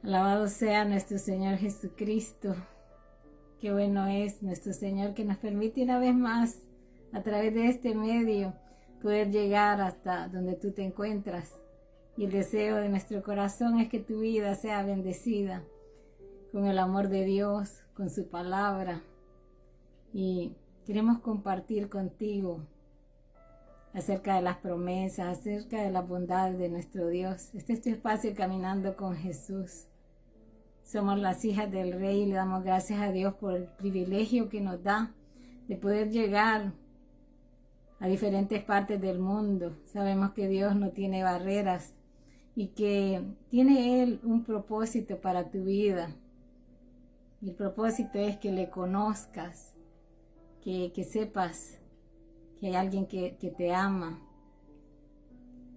Alabado sea nuestro Señor Jesucristo. Qué bueno es nuestro Señor que nos permite una vez más, a través de este medio, poder llegar hasta donde tú te encuentras. Y el deseo de nuestro corazón es que tu vida sea bendecida con el amor de Dios, con su palabra. Y queremos compartir contigo acerca de las promesas, acerca de la bondad de nuestro Dios. Este es tu espacio Caminando con Jesús. Somos las hijas del Rey y le damos gracias a Dios por el privilegio que nos da de poder llegar a diferentes partes del mundo. Sabemos que Dios no tiene barreras y que tiene Él un propósito para tu vida. Y el propósito es que le conozcas, que sepas que hay alguien que te ama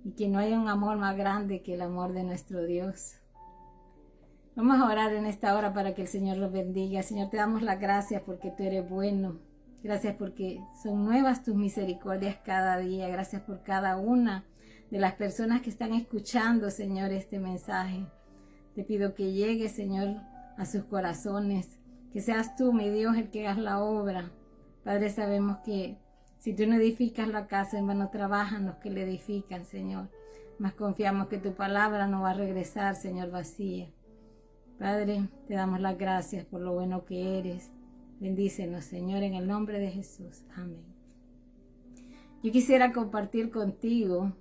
y que no hay un amor más grande que el amor de nuestro Dios. Vamos a orar en esta hora para que el Señor los bendiga. Señor, te damos las gracias porque tú eres bueno. Gracias porque son nuevas tus misericordias cada día. Gracias por cada una de las personas que están escuchando, Señor, este mensaje. Te pido que llegue, Señor, a sus corazones. Que seas tú, mi Dios, el que hagas la obra. Padre, sabemos que si tú no edificas la casa, en vano trabajan los que le edifican, Señor. Mas confiamos que tu palabra no va a regresar, Señor, vacía. Padre, te damos las gracias por lo bueno que eres. Bendícenos, Señor, en el nombre de Jesús. Amén. Yo quisiera compartir contigo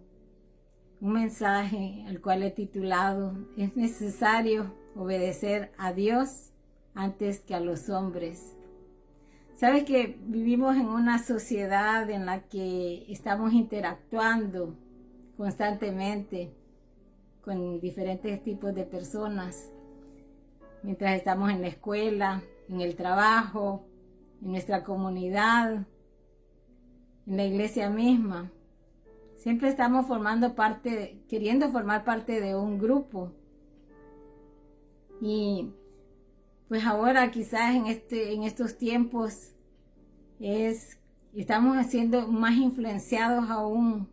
un mensaje al cual he titulado: es necesario obedecer a Dios antes que a los hombres. Sabes que vivimos en una sociedad en la que estamos interactuando constantemente con diferentes tipos de personas. Mientras estamos en la escuela, en el trabajo, en nuestra comunidad, en la iglesia misma. Siempre estamos queriendo formar parte de un grupo. Y pues ahora quizás en estos tiempos estamos siendo más influenciados aún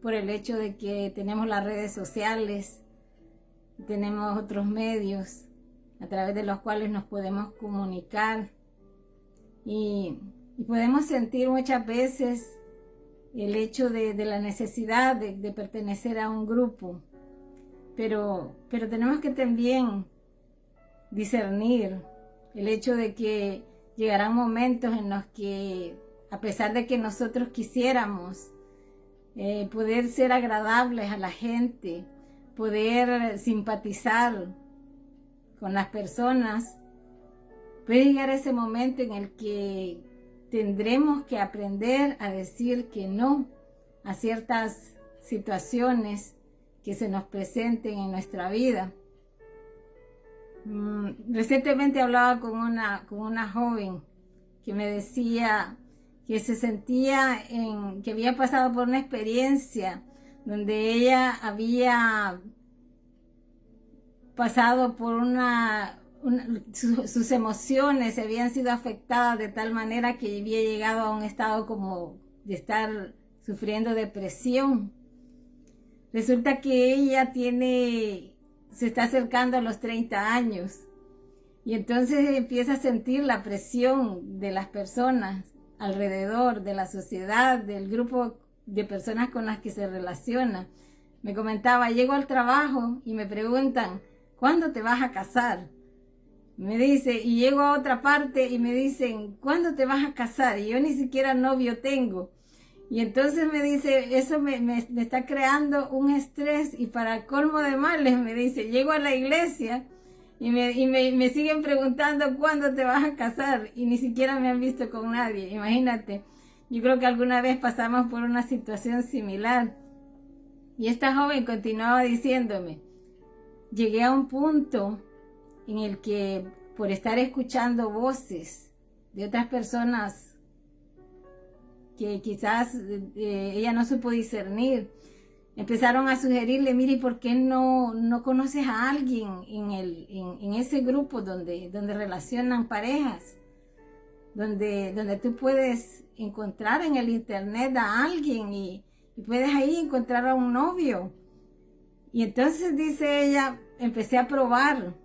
por el hecho de que tenemos las redes sociales, tenemos otros medios a través de los cuales nos podemos comunicar y podemos sentir muchas veces el hecho de la necesidad de pertenecer a un grupo, pero tenemos que también discernir el hecho de que llegarán momentos en los que, a pesar de que nosotros quisiéramos poder ser agradables a la gente, poder simpatizar con las personas, puede llegar ese momento en el que tendremos que aprender a decir que no a ciertas situaciones que se nos presenten en nuestra vida. Recientemente hablaba con una joven que me decía que se sentía que había pasado por una experiencia donde ella había pasado por sus emociones habían sido afectadas de tal manera que había llegado a un estado como de estar sufriendo depresión. Resulta que ella se está acercando a los 30 años y entonces empieza a sentir la presión de las personas alrededor, de la sociedad, del grupo de personas con las que se relaciona. Me comentaba, llego al trabajo y me preguntan, ¿cuándo te vas a casar? Me dice, y llego a otra parte y me dicen, ¿cuándo te vas a casar? Y yo ni siquiera novio tengo. Y entonces me dice, eso me está creando un estrés y para colmo de males, me dice, llego a la iglesia y me siguen preguntando, ¿cuándo te vas a casar? Y ni siquiera me han visto con nadie. Imagínate, yo creo que alguna vez pasamos por una situación similar. Y esta joven continuaba diciéndome, llegué a un punto en el que por estar escuchando voces de otras personas que quizás ella no supo discernir, empezaron a sugerirle, mire, ¿por qué no conoces a alguien en ese grupo donde relacionan parejas? Donde tú puedes encontrar en el internet a alguien y puedes ahí encontrar a un novio. Y entonces dice ella, empecé a probar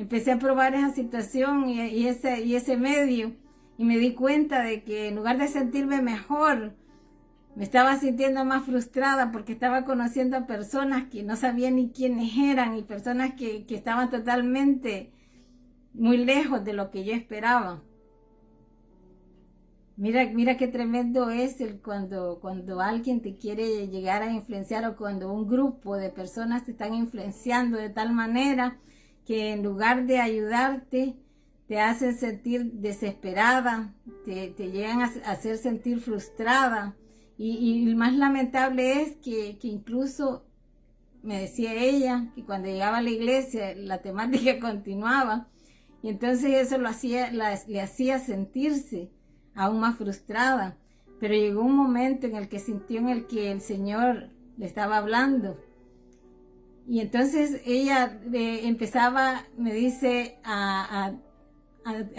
empecé a probar esa situación y ese medio, y me di cuenta de que en lugar de sentirme mejor, me estaba sintiendo más frustrada porque estaba conociendo a personas que no sabía ni quiénes eran y personas que estaban totalmente muy lejos de lo que yo esperaba. Mira qué tremendo es cuando alguien te quiere llegar a influenciar, o cuando un grupo de personas te están influenciando de tal manera que en lugar de ayudarte, te hacen sentir desesperada, te llegan a hacer sentir frustrada. Y lo más lamentable es que incluso me decía ella que cuando llegaba a la iglesia la temática continuaba, y entonces eso le hacía sentirse aún más frustrada. Pero llegó un momento en el que sintió en el que el Señor le estaba hablando, y entonces ella empezaba, me dice, a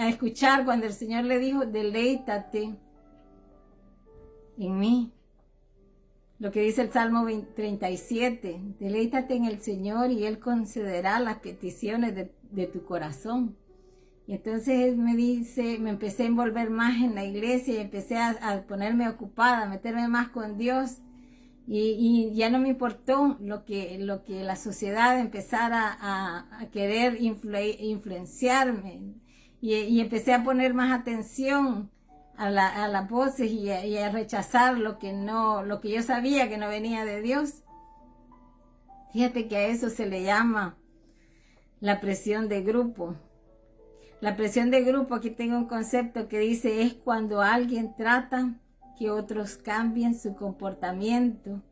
escuchar cuando el Señor le dijo: deleítate en mí. Lo que dice el Salmo 37, deleítate en el Señor y Él concederá las peticiones de tu corazón. Y entonces me empecé a envolver más en la iglesia y empecé a ponerme ocupada, a meterme más con Dios. Y ya no me importó lo que la sociedad empezara a querer influenciarme. Y empecé a poner más atención a las voces y a rechazar lo que yo sabía que no venía de Dios. Fíjate que a eso se le llama la presión de grupo. La presión de grupo, aquí tengo un concepto que dice, es cuando alguien trata que otros cambien su comportamiento,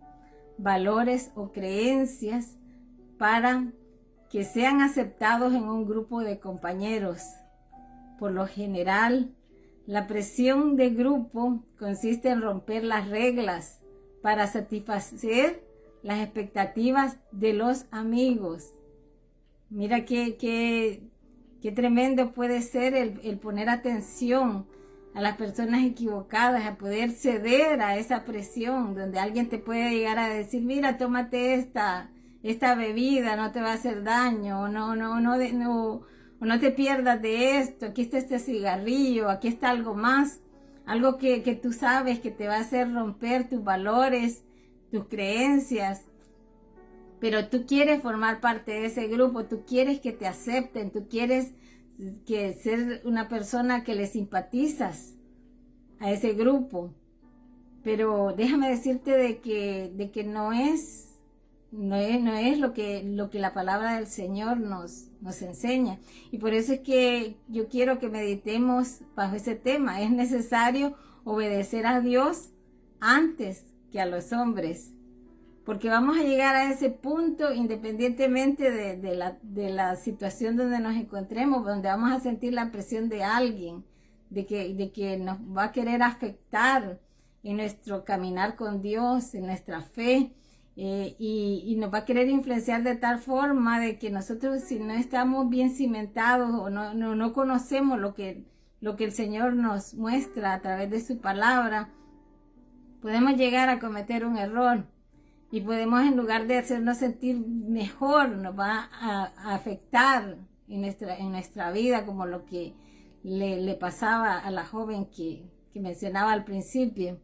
valores o creencias para que sean aceptados en un grupo de compañeros. Por lo general, la presión de grupo consiste en romper las reglas para satisfacer las expectativas de los amigos. Mira qué tremendo puede ser el poner atención a las personas equivocadas, a poder ceder a esa presión, donde alguien te puede llegar a decir: mira, tómate esta bebida, no te va a hacer daño, o no te pierdas de esto, aquí está este cigarrillo, aquí está algo más, algo que tú sabes que te va a hacer romper tus valores, tus creencias. Pero tú quieres formar parte de ese grupo, tú quieres que te acepten, tú quieres ser una persona que le simpatizas a ese grupo. Pero déjame decirte de que no es lo que la palabra del Señor nos enseña. Y por eso es que yo quiero que meditemos bajo ese tema. Es necesario obedecer a Dios antes que a los hombres, porque vamos a llegar a ese punto independientemente de la situación donde nos encontremos, donde vamos a sentir la presión de alguien, de que nos va a querer afectar en nuestro caminar con Dios, en nuestra fe, y nos va a querer influenciar de tal forma de que nosotros, si no estamos bien cimentados o no conocemos lo que el Señor nos muestra a través de su palabra, podemos llegar a cometer un error. Y podemos, en lugar de hacernos sentir mejor, nos va a afectar en nuestra vida, como lo que le pasaba a la joven que mencionaba al principio,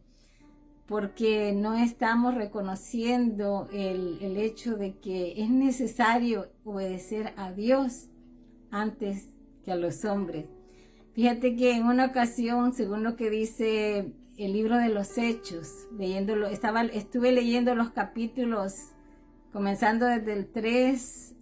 porque no estamos reconociendo el hecho de que es necesario obedecer a Dios antes que a los hombres. Fíjate que en una ocasión, según lo que dice el libro de los Hechos, estuve leyendo los capítulos, comenzando desde el 3,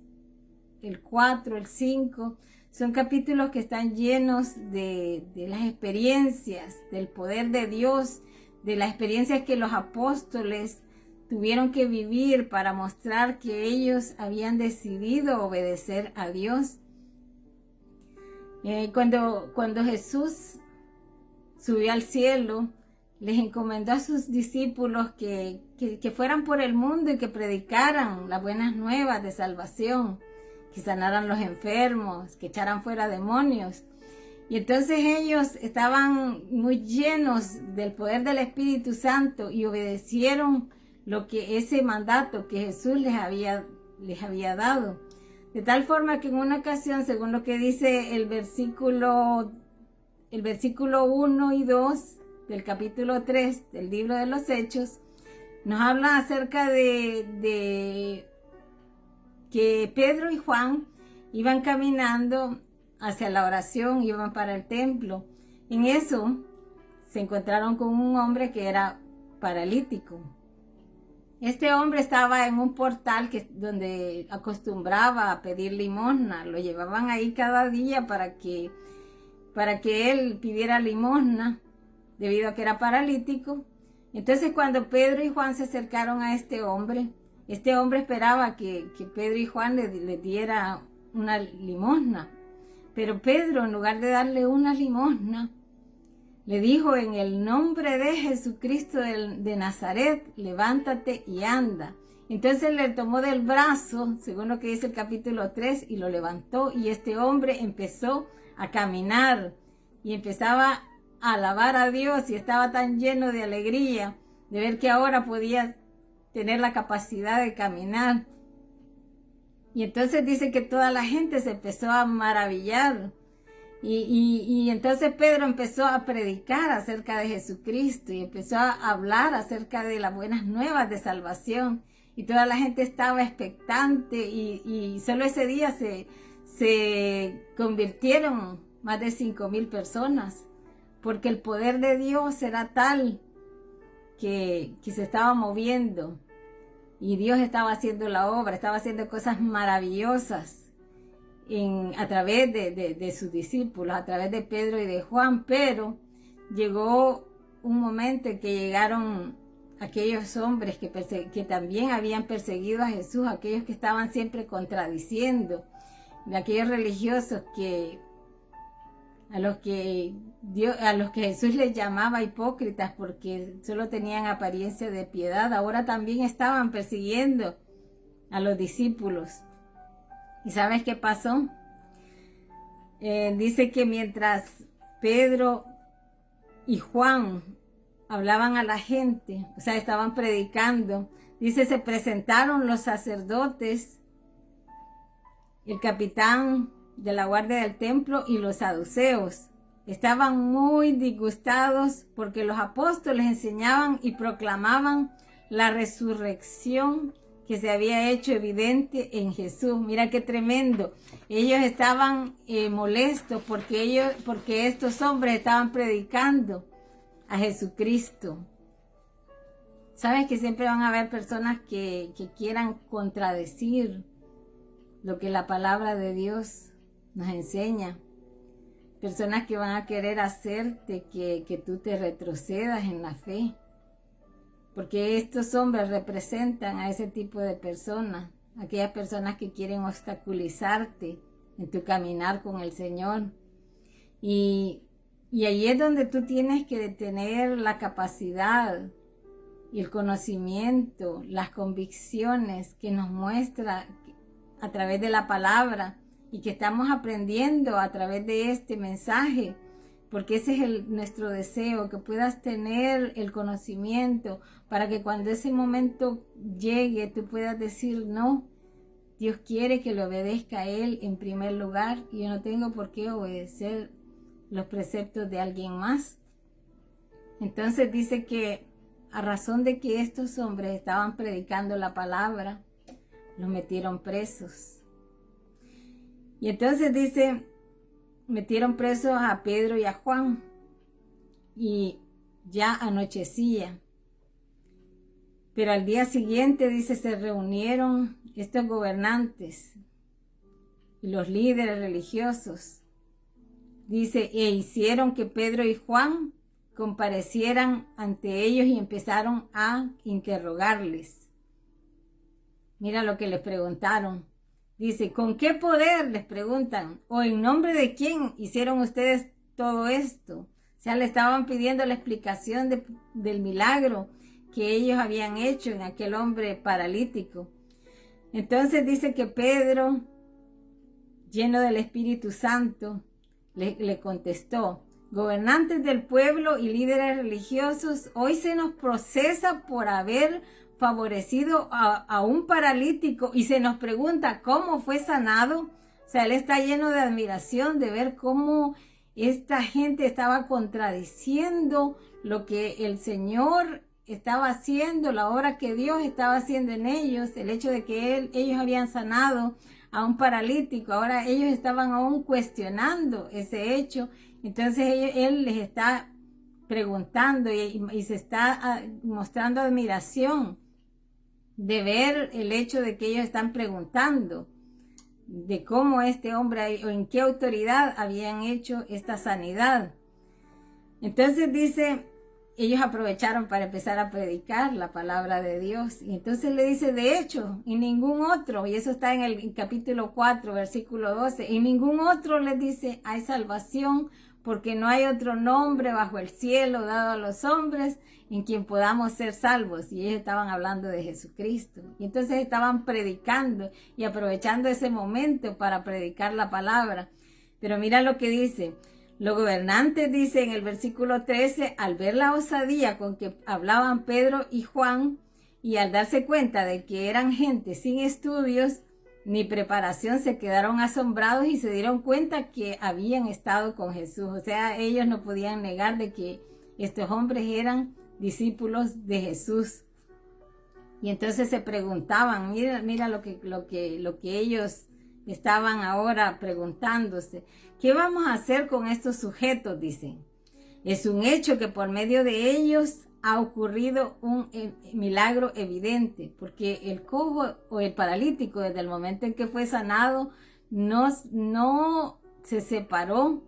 el 4, el 5, son capítulos que están llenos de las experiencias, del poder de Dios, de las experiencias que los apóstoles tuvieron que vivir para mostrar que ellos habían decidido obedecer a Dios. Cuando Jesús subió al cielo, les encomendó a sus discípulos que fueran por el mundo y que predicaran las buenas nuevas de salvación, que sanaran los enfermos, que echaran fuera demonios. Y entonces ellos estaban muy llenos del poder del Espíritu Santo y obedecieron ese mandato que Jesús les había dado. De tal forma que en una ocasión, según lo que dice el versículo 1 y 2 del capítulo 3 del libro de los Hechos, nos habla acerca de que Pedro y Juan iban caminando hacia la oración, iban para el templo. En eso se encontraron con un hombre que era paralítico. Este hombre estaba en un portal donde acostumbraba a pedir limosna. Lo llevaban ahí cada día para que él pidiera limosna, debido a que era paralítico. Entonces, cuando Pedro y Juan se acercaron a este hombre esperaba que Pedro y Juan le diera una limosna. Pero Pedro, en lugar de darle una limosna, le dijo: en el nombre de Jesucristo de Nazaret, levántate y anda. Entonces le tomó del brazo, según lo que dice el capítulo 3, y lo levantó, y este hombre empezó a caminar y empezaba a alabar a Dios, y estaba tan lleno de alegría de ver que ahora podía tener la capacidad de caminar. Y entonces dice que toda la gente se empezó a maravillar. Y entonces Pedro empezó a predicar acerca de Jesucristo y empezó a hablar acerca de las buenas nuevas de salvación. Y toda la gente estaba expectante, y solo ese día se convirtieron más de 5,000 personas, porque el poder de Dios era tal que se estaba moviendo, y Dios estaba haciendo la obra, estaba haciendo cosas maravillosas a través de sus discípulos, a través de Pedro y de Juan. Pero llegó un momento en que llegaron aquellos hombres que también habían perseguido a Jesús, aquellos que estaban siempre contradiciendo, de aquellos religiosos a los que Jesús les llamaba hipócritas porque solo tenían apariencia de piedad. Ahora también estaban persiguiendo a los discípulos. ¿Y sabes qué pasó? Dice que mientras Pedro y Juan hablaban a la gente, o sea, estaban predicando, dice, se presentaron los sacerdotes, el capitán de la guardia del templo y los saduceos. Estaban muy disgustados porque los apóstoles enseñaban y proclamaban la resurrección que se había hecho evidente en Jesús. Mira qué tremendo. Ellos estaban molestos porque estos hombres estaban predicando a Jesucristo. Sabes que siempre van a haber personas que quieran contradecir lo que la palabra de Dios nos enseña. Personas que van a querer hacerte que tú te retrocedas en la fe. Porque estos hombres representan a ese tipo de personas, aquellas personas que quieren obstaculizarte en tu caminar con el Señor. Y ahí es donde tú tienes que tener la capacidad y el conocimiento, las convicciones que nos muestra a través de la palabra y que estamos aprendiendo a través de este mensaje. Porque ese es nuestro deseo, que puedas tener el conocimiento para que cuando ese momento llegue tú puedas decir: no, Dios quiere que le obedezca a Él en primer lugar, y yo no tengo por qué obedecer los preceptos de alguien más. Entonces dice que a razón de que estos hombres estaban predicando la palabra, los metieron presos. Y entonces dice, metieron presos a Pedro y a Juan, y ya anochecía. Pero al día siguiente, dice, se reunieron estos gobernantes y los líderes religiosos. Dice, e hicieron que Pedro y Juan comparecieran ante ellos y empezaron a interrogarles. Mira lo que les preguntaron. Dice, ¿con qué poder? Les preguntan. ¿O en nombre de quién hicieron ustedes todo esto? O sea, le estaban pidiendo la explicación del milagro que ellos habían hecho en aquel hombre paralítico. Entonces dice que Pedro, lleno del Espíritu Santo, le contestó: gobernantes del pueblo y líderes religiosos, hoy se nos procesa por haber favorecido a un paralítico y se nos pregunta cómo fue sanado. O sea, él está lleno de admiración de ver cómo esta gente estaba contradiciendo lo que el Señor estaba haciendo, la obra que Dios estaba haciendo en ellos, el hecho de que ellos habían sanado a un paralítico, ahora ellos estaban aún cuestionando ese hecho. Entonces él les está preguntando y se está mostrando admiración de ver el hecho de que ellos están preguntando de cómo este hombre o en qué autoridad habían hecho esta sanidad. Entonces dice, ellos aprovecharon para empezar a predicar la palabra de Dios. Y entonces le dice, de hecho, en ningún otro, y eso está en el capítulo 4, versículo 12, en ningún otro les dice, hay salvación, porque no hay otro nombre bajo el cielo dado a los hombres en quien podamos ser salvos. Y ellos estaban hablando de Jesucristo. Y entonces estaban predicando y aprovechando ese momento para predicar la palabra. Pero mira lo que dice. Los gobernantes, dice en el versículo 13, al ver la osadía con que hablaban Pedro y Juan y al darse cuenta de que eran gente sin estudios ni preparación, se quedaron asombrados y se dieron cuenta que habían estado con Jesús. O sea, ellos no podían negar de que estos hombres eran discípulos de Jesús. Y entonces se preguntaban, mira lo que ellos estaban ahora preguntándose. ¿Qué vamos a hacer con estos sujetos? Dicen. Es un hecho que por medio de ellos ha ocurrido un milagro evidente, porque el cojo o el paralítico, desde el momento en que fue sanado, no se separó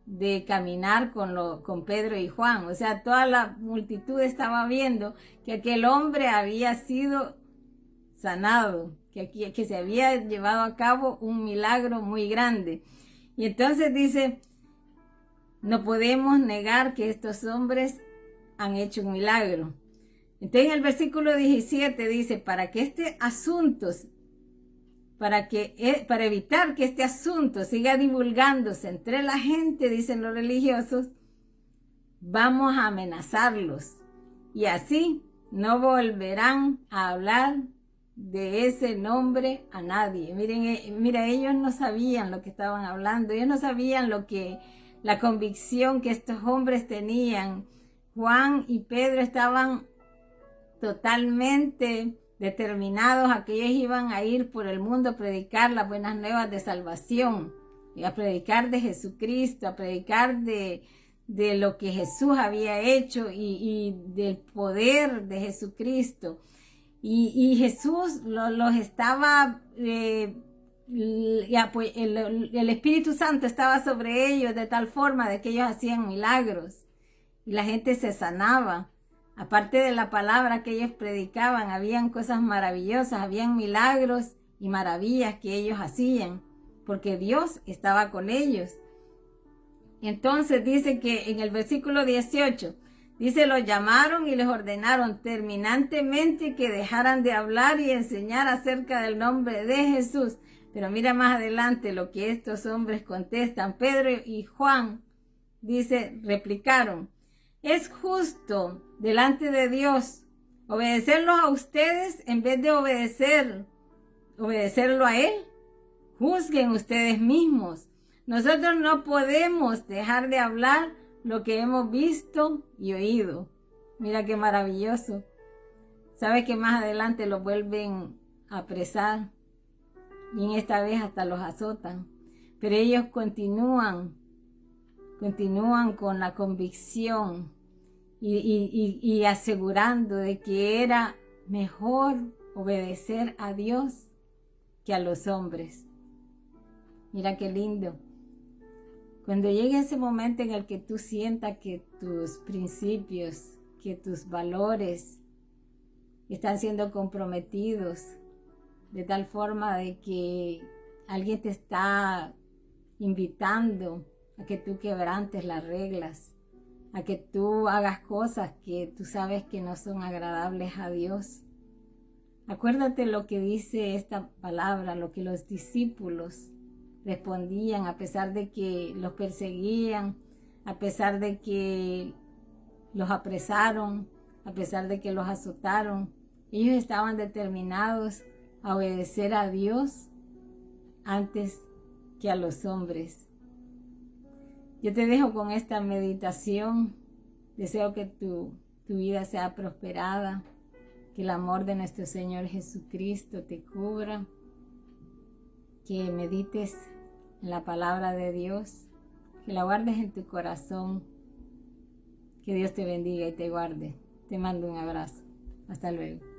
de caminar con Pedro y Juan. O sea, toda la multitud estaba viendo que aquel hombre había sido sanado, que se había llevado a cabo un milagro muy grande. Y entonces dice, no podemos negar que estos hombres han hecho un milagro. Entonces en el versículo 17 dice, para evitar que este asunto siga divulgándose entre la gente, dicen los religiosos, vamos a amenazarlos y así no volverán a hablar de ese nombre a nadie. Mira, ellos no sabían lo que estaban hablando, ellos no sabían la convicción que estos hombres tenían. Juan y Pedro estaban totalmente determinados a que ellos iban a ir por el mundo a predicar las buenas nuevas de salvación, y a predicar de Jesucristo, a predicar de lo que Jesús había hecho y del poder de Jesucristo. Y Jesús los estaba, el Espíritu Santo estaba sobre ellos de tal forma de que ellos hacían milagros y la gente se sanaba. Aparte de la palabra que ellos predicaban, habían cosas maravillosas, habían milagros y maravillas que ellos hacían, porque Dios estaba con ellos. Entonces dice que en el versículo 18, dice, los llamaron y les ordenaron terminantemente que dejaran de hablar y enseñar acerca del nombre de Jesús. Pero mira más adelante lo que estos hombres contestan. Pedro y Juan, dice, replicaron, es justo delante de Dios obedecerlos a ustedes en vez de obedecerlo a Él. Juzguen ustedes mismos. Nosotros no podemos dejar de hablar lo que hemos visto y oído. Mira qué maravilloso. ¿Sabes que más adelante los vuelven a apresar? Y en esta vez hasta los azotan. Pero ellos continúan con la convicción y asegurando de que era mejor obedecer a Dios que a los hombres. Mira qué lindo. Cuando llegue ese momento en el que tú sientas que tus principios, que tus valores están siendo comprometidos de tal forma de que alguien te está invitando a que tú quebrantes las reglas, a que tú hagas cosas que tú sabes que no son agradables a Dios. Acuérdate lo que dice esta palabra, lo que los discípulos respondían a pesar de que los perseguían, a pesar de que los apresaron, a pesar de que los azotaron. Ellos estaban determinados a obedecer a Dios antes que a los hombres. Yo te dejo con esta meditación. Deseo que tu vida sea prosperada, que el amor de nuestro Señor Jesucristo te cubra, que medites en la palabra de Dios, que la guardes en tu corazón. Que Dios te bendiga y te guarde. Te mando un abrazo. Hasta luego.